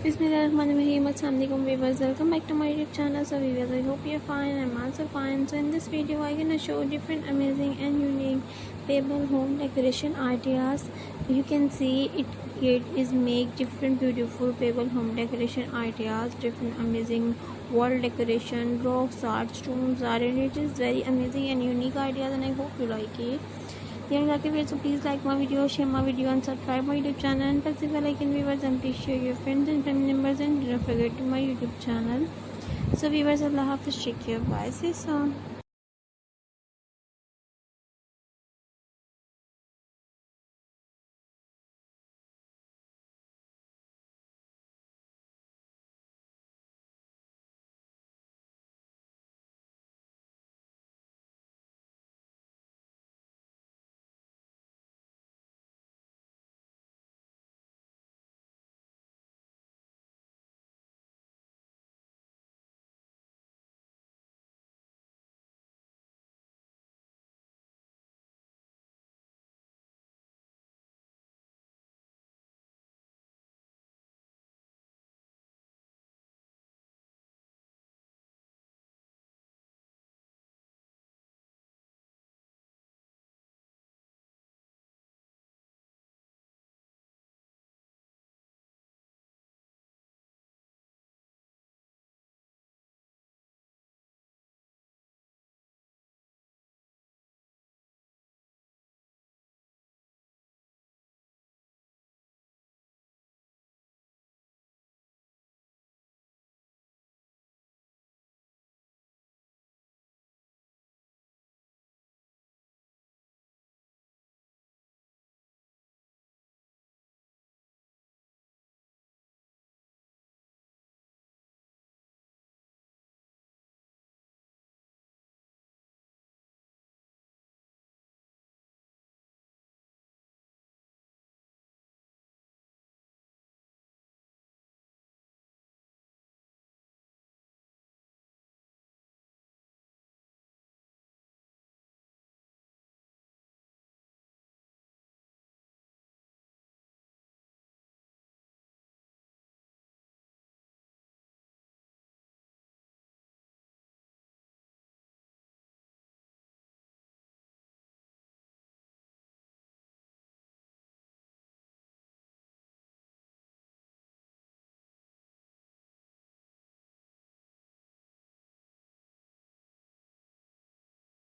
Bismillahirrahmanirrahim. Assalamualaikum viewers, welcome back to my YouTube channel. So viewers, I hope you're fine. I'm also fine. So in this video I'm gonna show different amazing and unique pebble home decoration ideas. You can see it is make different beautiful pebble home decoration ideas, different amazing wall decoration, rocks art, stones art, and it is very amazing and unique ideas, and I hope you like it. So please like my video, share my video, and subscribe my YouTube channel, and press the bell icon, viewers, and please share your friends and family members, and don't forget to my YouTube channel. So viewers, Allah Hafiz, take care, bye, see you soon.